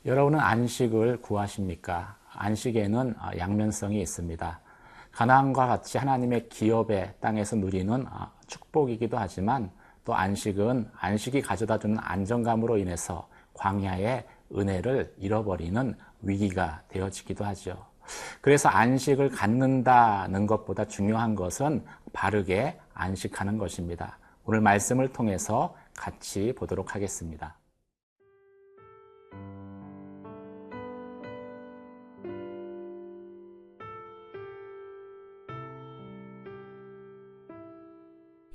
여러분은 안식을 구하십니까? 안식에는 양면성이 있습니다. 가나안과 같이 하나님의 기업의 땅에서 누리는 축복이기도 하지만 또 안식은 안식이 가져다주는 안정감으로 인해서 광야의 은혜를 잃어버리는 위기가 되어지기도 하죠. 그래서 안식을 갖는다는 것보다 중요한 것은 바르게 안식하는 것입니다. 오늘 말씀을 통해서 같이 보도록 하겠습니다.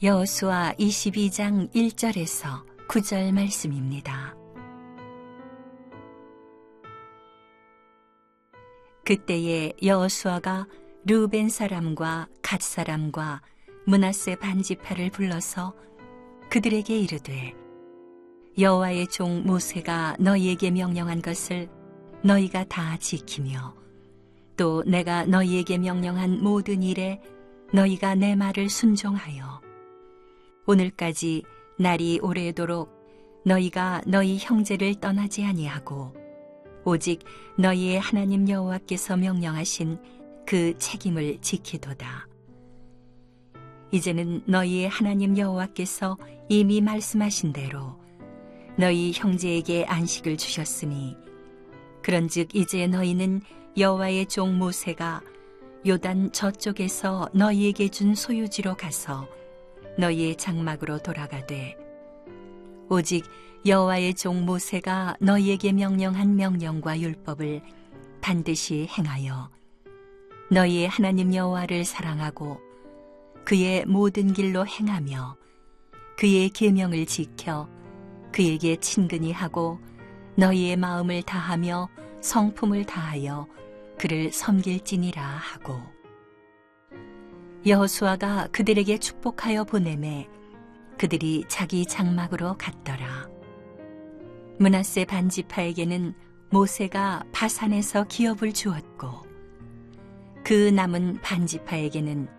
여호수아 22장 1절에서 9절 말씀입니다. 그때에 여호수아가 르우벤 사람과 갓 사람과 므낫세 반지파를 불러서 그들에게 이르되 여호와의 종 모세가 너희에게 명령한 것을 너희가 다 지키며 또 내가 너희에게 명령한 모든 일에 너희가 내 말을 순종하여 오늘까지 날이 오래도록 너희가 너희 형제를 떠나지 아니하고 오직 너희의 하나님 여호와께서 명령하신 그 책임을 지키도다. 이제는 너희의 하나님 여호와께서 이미 말씀하신 대로 너희 형제에게 안식을 주셨으니 그런즉 이제 너희는 여호와의 종 모세가 요단 저쪽에서 너희에게 준 소유지로 가서 너희의 장막으로 돌아가되 오직 여호와의 종 모세가 너희에게 명령한 명령과 율법을 반드시 행하여 너희의 하나님 여호와를 사랑하고 그의 모든 길로 행하며 그의 계명을 지켜 그에게 친근히 하고 너희의 마음을 다하며 성품을 다하여 그를 섬길지니라 하고 여호수아가 그들에게 축복하여 보내매 그들이 자기 장막으로 갔더라. 므낫세 반지파에게는 모세가 바산에서 기업을 주었고 그 남은 반지파에게는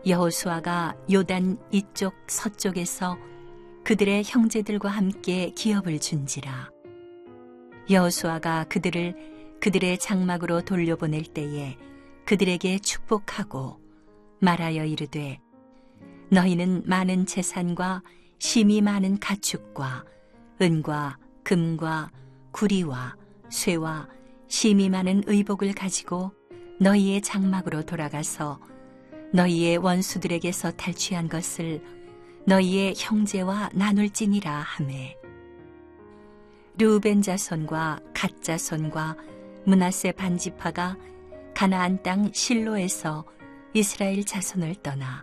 여호수아가 요단 이쪽 서쪽에서 그들의 형제들과 함께 기업을 준지라. 여호수아가 그들을 그들의 장막으로 돌려보낼 때에 그들에게 축복하고 말하여 이르되 너희는 많은 재산과 심이 많은 가축과 은과 금과 구리와 쇠와 심이 많은 의복을 가지고 너희의 장막으로 돌아가서 너희의 원수들에게서 탈취한 것을 너희의 형제와 나눌지니라 하매 르우벤 자손과 갓 자손과 므낫세 반지파가 가나안 땅 실로에서 이스라엘 자손을 떠나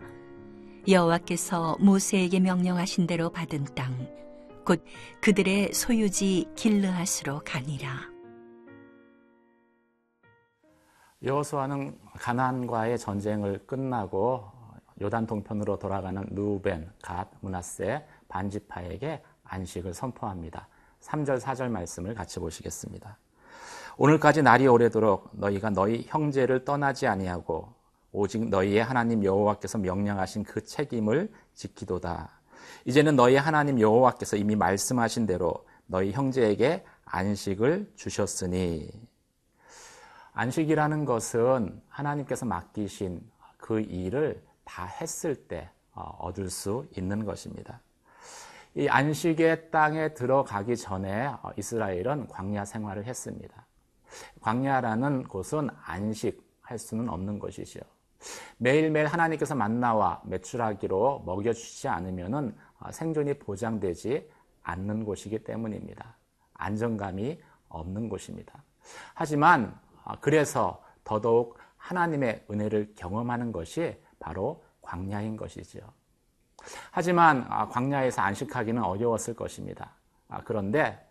여호와께서 모세에게 명령하신 대로 받은 땅 곧 그들의 소유지 길르앗으로 가니라. 여호수아는 가나안과의 전쟁을 끝나고 요단 동편으로 돌아가는 르우벤, 갓, 므낫세 반지파에게 안식을 선포합니다. 3절, 4절 말씀을 같이 보시겠습니다. 오늘까지 날이 오래도록 너희가 너희 형제를 떠나지 아니하고 오직 너희의 하나님 여호와께서 명령하신 그 책임을 지키도다. 이제는 너희 하나님 여호와께서 이미 말씀하신 대로 너희 형제에게 안식을 주셨으니 안식이라는 것은 하나님께서 맡기신 그 일을 다 했을 때 얻을 수 있는 것입니다. 이 안식의 땅에 들어가기 전에 이스라엘은 광야 생활을 했습니다. 광야라는 곳은 안식할 수는 없는 것이죠. 매일매일 하나님께서 만나와 메추라기로 먹여주시지 않으면 생존이 보장되지 않는 곳이기 때문입니다. 안정감이 없는 곳입니다. 하지만 그래서 더더욱 하나님의 은혜를 경험하는 것이 바로 광야인 것이죠. 하지만 광야에서 안식하기는 어려웠을 것입니다. 그런데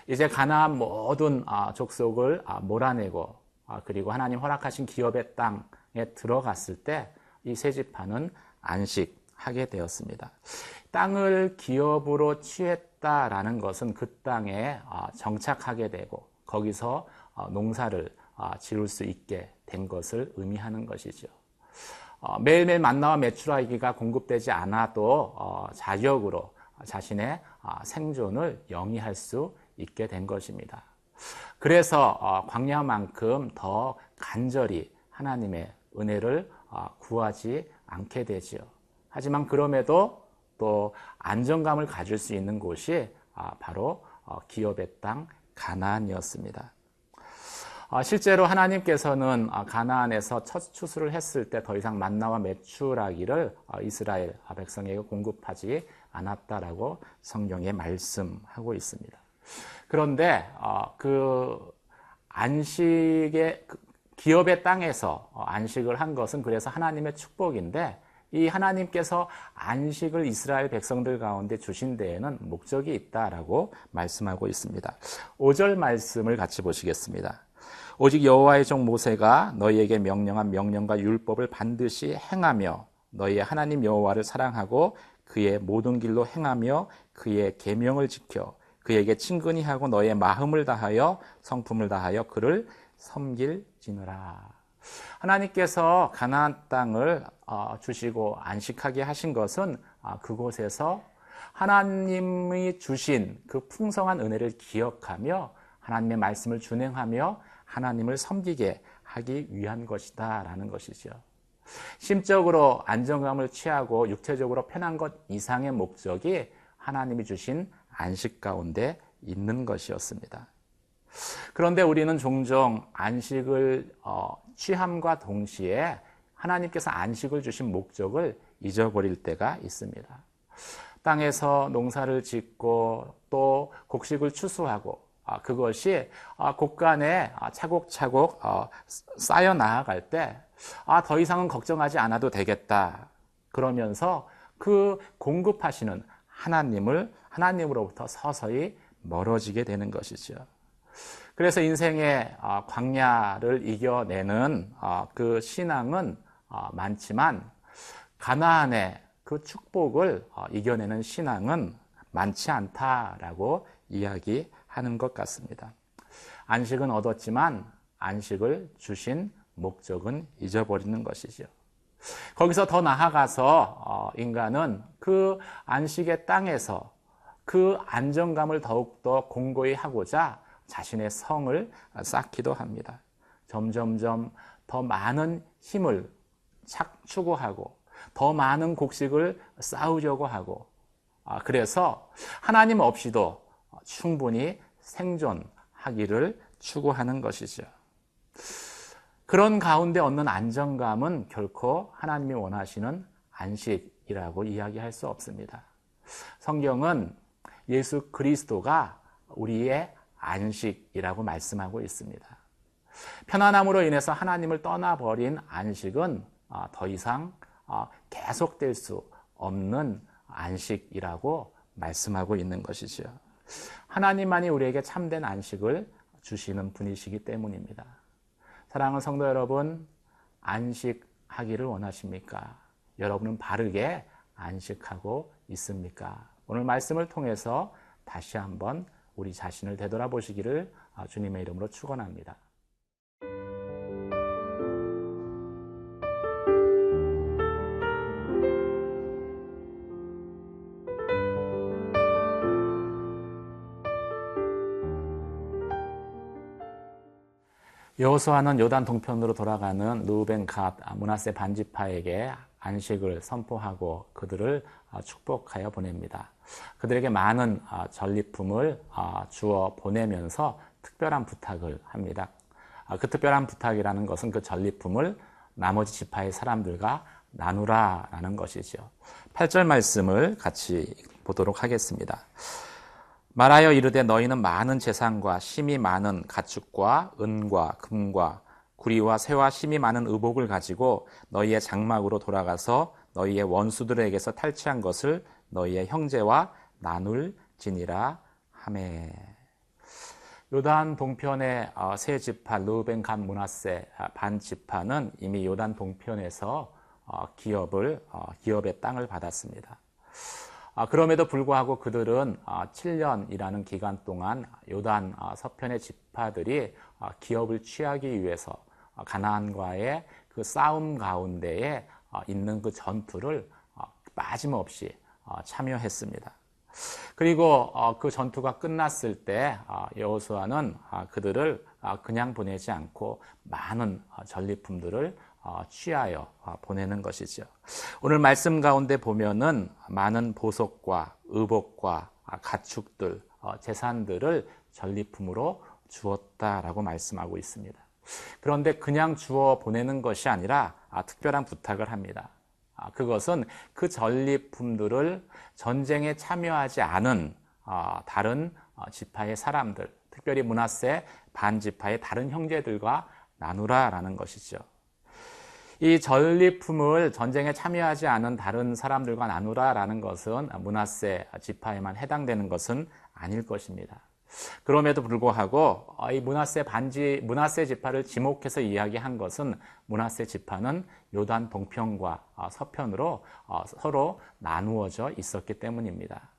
이제 가나안 모든 족속을 몰아내고 그리고 하나님 허락하신 기업의 땅에 들어갔을 때 이 세 지파는 안식하게 되었습니다. 땅을 기업으로 취했다라는 것은 그 땅에 정착하게 되고 거기서 농사를 지을 수 있게 된 것을 의미하는 것이죠. 매일매일 만나와 메추라기가 공급되지 않아도 자력으로 자신의 생존을 영위할 수 있게 된 것입니다. 그래서 광야만큼 더 간절히 하나님의 은혜를 구하지 않게 되지요. 하지만 그럼에도 또 안정감을 가질 수 있는 곳이 바로 기업의 땅 가나안이었습니다. 실제로 하나님께서는 가나안에서 첫 추수를 했을 때 더 이상 만나와 메추라기를 이스라엘 백성에게 공급하지 않았다라고 성경에 말씀하고 있습니다. 그런데 그 안식의 기업의 땅에서 안식을 한 것은 그래서 하나님의 축복인데, 이 하나님께서 안식을 이스라엘 백성들 가운데 주신 데에는 목적이 있다라고 말씀하고 있습니다. 5절 말씀을 같이 보시겠습니다. 오직 여호와의 종 모세가 너희에게 명령한 명령과 율법을 반드시 행하며 너희의 하나님 여호와를 사랑하고 그의 모든 길로 행하며 그의 계명을 지켜 그에게 친근히 하고 너의 마음을 다하여 성품을 다하여 그를 섬길지니라. 하나님께서 가나안 땅을 주시고 안식하게 하신 것은 그곳에서 하나님이 주신 그 풍성한 은혜를 기억하며 하나님의 말씀을 준행하며 하나님을 섬기게 하기 위한 것이다 라는 것이죠. 심적으로 안정감을 취하고 육체적으로 편한 것 이상의 목적이 하나님이 주신 안식 가운데 있는 것이었습니다. 그런데 우리는 종종 안식을 취함과 동시에 하나님께서 안식을 주신 목적을 잊어버릴 때가 있습니다. 땅에서 농사를 짓고 또 곡식을 추수하고 그것이 곳간에 차곡차곡 쌓여 나아갈 때 더 이상은 걱정하지 않아도 되겠다 그러면서 그 공급하시는 하나님으로부터 서서히 멀어지게 되는 것이죠. 그래서 인생의 광야를 이겨내는 그 신앙은 많지만 가나안의 그 축복을 이겨내는 신앙은 많지 않다라고 이야기하는 것 같습니다. 안식은 얻었지만 안식을 주신 목적은 잊어버리는 것이죠. 거기서 더 나아가서 인간은 그 안식의 땅에서 그 안정감을 더욱더 공고히 하고자 자신의 성을 쌓기도 합니다. 점점점 더 많은 힘을 추구하고 더 많은 곡식을 쌓으려고 하고 그래서 하나님 없이도 충분히 생존하기를 추구하는 것이죠. 그런 가운데 얻는 안정감은 결코 하나님이 원하시는 안식이라고 이야기할 수 없습니다. 성경은 예수 그리스도가 우리의 안식이라고 말씀하고 있습니다. 편안함으로 인해서 하나님을 떠나버린 안식은 더 이상 계속될 수 없는 안식이라고 말씀하고 있는 것이죠. 하나님만이 우리에게 참된 안식을 주시는 분이시기 때문입니다. 사랑하는 성도 여러분, 안식하기를 원하십니까? 여러분은 바르게 안식하고 있습니까? 오늘 말씀을 통해서 다시 한번 우리 자신을 되돌아보시기를 주님의 이름으로 축원합니다. 여호수아는 요단 동편으로 돌아가는 르우벤, 갓, 므낫세 반지파에게 안식을 선포하고 그들을 축복하여 보냅니다. 그들에게 많은 전리품을 주어 보내면서 특별한 부탁을 합니다. 그 특별한 부탁이라는 것은 그 전리품을 나머지 지파의 사람들과 나누라라는 것이죠. 8절 말씀을 같이 보도록 하겠습니다. 말하여 이르되 너희는 많은 재산과 심이 많은 가축과 은과 금과 구리와 새와 심이 많은 의복을 가지고 너희의 장막으로 돌아가서 너희의 원수들에게서 탈취한 것을 너희의 형제와 나눌지니라 하매. 요단 동편의 세 지파 르우벤, 갓, 므낫세 반 지파는 이미 요단 동편에서 기업의 땅을 받았습니다. 그럼에도 불구하고 그들은 7년이라는 기간 동안 요단 서편의 지파들이 기업을 취하기 위해서 가나안과의 그 싸움 가운데에 있는 그 전투를 빠짐없이 참여했습니다. 그리고 그 전투가 끝났을 때 여호수아는 그들을 그냥 보내지 않고 많은 전리품들을 취하여 보내는 것이죠. 오늘 말씀 가운데 보면은 많은 보석과 의복과 가축들, 재산들을 전리품으로 주었다라고 말씀하고 있습니다. 그런데 그냥 주어 보내는 것이 아니라 특별한 부탁을 합니다. 그것은 그 전리품들을 전쟁에 참여하지 않은 다른 지파의 사람들, 특별히 므낫세 반지파의 다른 형제들과 나누라라는 것이죠. 이 전리품을 전쟁에 참여하지 않은 다른 사람들과 나누라라는 것은 므낫세 지파에만 해당되는 것은 아닐 것입니다. 그럼에도 불구하고 이 므낫세 지파를 지목해서 이야기한 것은 므낫세 지파는 요단 동편과 서편으로 서로 나누어져 있었기 때문입니다.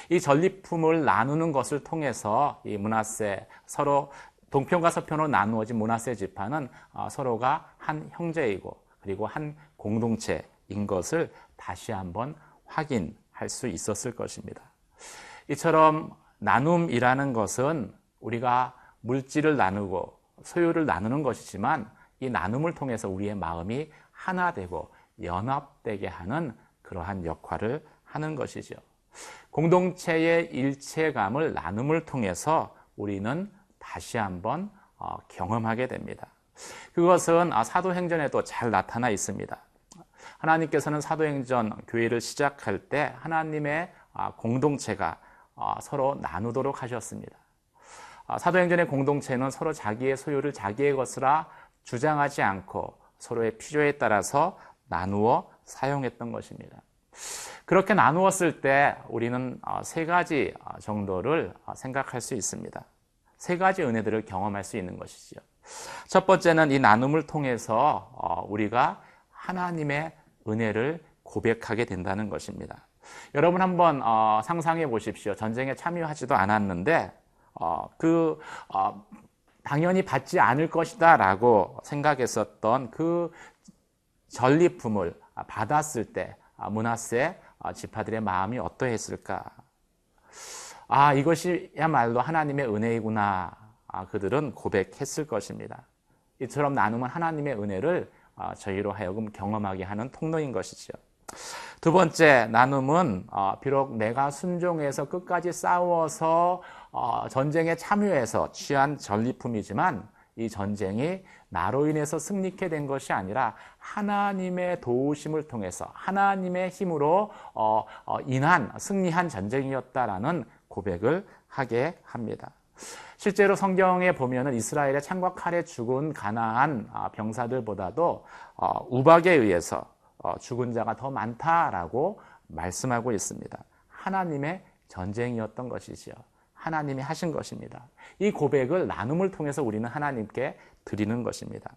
이 전리품을 나누는 것을 통해서 이 므낫세 서로 동편과 서편으로 나누어진 므낫세 지파는 서로가 한 형제이고 그리고 한 공동체인 것을 다시 한번 확인할 수 있었을 것입니다. 이처럼 나눔이라는 것은 우리가 물질을 나누고 소유를 나누는 것이지만 이 나눔을 통해서 우리의 마음이 하나 되고 연합되게 하는 그러한 역할을 하는 것이죠. 공동체의 일체감을 나눔을 통해서 우리는 다시 한번 경험하게 됩니다. 그것은 사도행전에도 잘 나타나 있습니다. 하나님께서는 사도행전 교회를 시작할 때 하나님의 공동체가 서로 나누도록 하셨습니다. 사도행전의 공동체는 서로 자기의 소유를 자기의 것이라 주장하지 않고 서로의 필요에 따라서 나누어 사용했던 것입니다. 그렇게 나누었을 때 우리는 세 가지 정도를 생각할 수 있습니다. 세 가지 은혜들을 경험할 수 있는 것이죠. 첫 번째는 이 나눔을 통해서 우리가 하나님의 은혜를 고백하게 된다는 것입니다. 여러분 한번 상상해 보십시오. 전쟁에 참여하지도 않았는데 당연히 받지 않을 것이다 라고 생각했었던 그 전리품을 받았을 때 므낫세 지파들의 마음이 어떠했을까? 이것이야말로 하나님의 은혜이구나. 그들은 고백했을 것입니다. 이처럼 나눔은 하나님의 은혜를 저희로 하여금 경험하게 하는 통로인 것이죠. 두 번째, 나눔은 비록 내가 순종해서 끝까지 싸워서 전쟁에 참여해서 취한 전리품이지만 이 전쟁이 나로 인해서 승리케 된 것이 아니라 하나님의 도우심을 통해서 하나님의 힘으로 인한 승리한 전쟁이었다라는 고백을 하게 합니다. 실제로 성경에 보면은 이스라엘의 창과 칼에 죽은 가나안 병사들보다도 우박에 의해서 죽은 자가 더 많다라고 말씀하고 있습니다. 하나님의 전쟁이었던 것이지요. 하나님이 하신 것입니다. 이 고백을 나눔을 통해서 우리는 하나님께 드리는 것입니다.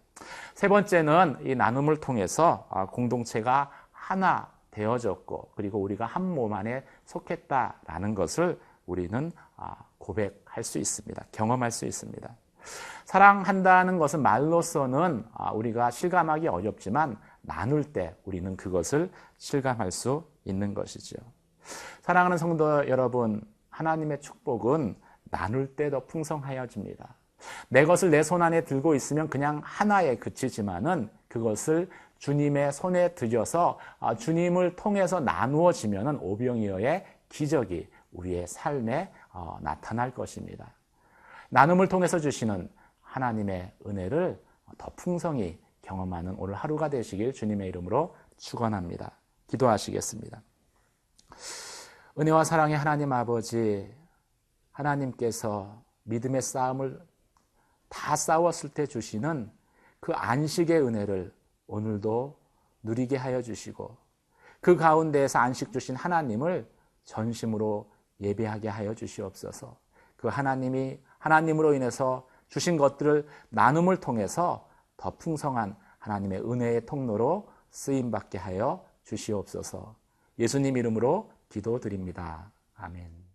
세 번째는 이 나눔을 통해서 공동체가 하나 되어졌고 그리고 우리가 한 몸 안에 속했다라는 것을 우리는 고백할 수 있습니다. 경험할 수 있습니다. 사랑한다는 것은 말로서는 우리가 실감하기 어렵지만 나눌 때 우리는 그것을 실감할 수 있는 것이죠. 사랑하는 성도 여러분, 하나님의 축복은 나눌 때 더 풍성하여집니다. 내 것을 내 손 안에 들고 있으면 그냥 하나에 그치지만은 그것을 주님의 손에 들여서 주님을 통해서 나누어지면은 오병이어의 기적이 우리의 삶에 나타날 것입니다. 나눔을 통해서 주시는 하나님의 은혜를 더 풍성히 경험하는 오늘 하루가 되시길 주님의 이름으로 축원합니다. 기도하시겠습니다. 은혜와 사랑의 하나님 아버지, 하나님께서 믿음의 싸움을 다 싸웠을 때 주시는 그 안식의 은혜를 오늘도 누리게 하여 주시고 그 가운데에서 안식 주신 하나님을 전심으로 예배하게 하여 주시옵소서. 그 하나님으로 인해서 주신 것들을 나눔을 통해서 더 풍성한 하나님의 은혜의 통로로 쓰임받게 하여 주시옵소서. 예수님 이름으로 기도드립니다. 아멘.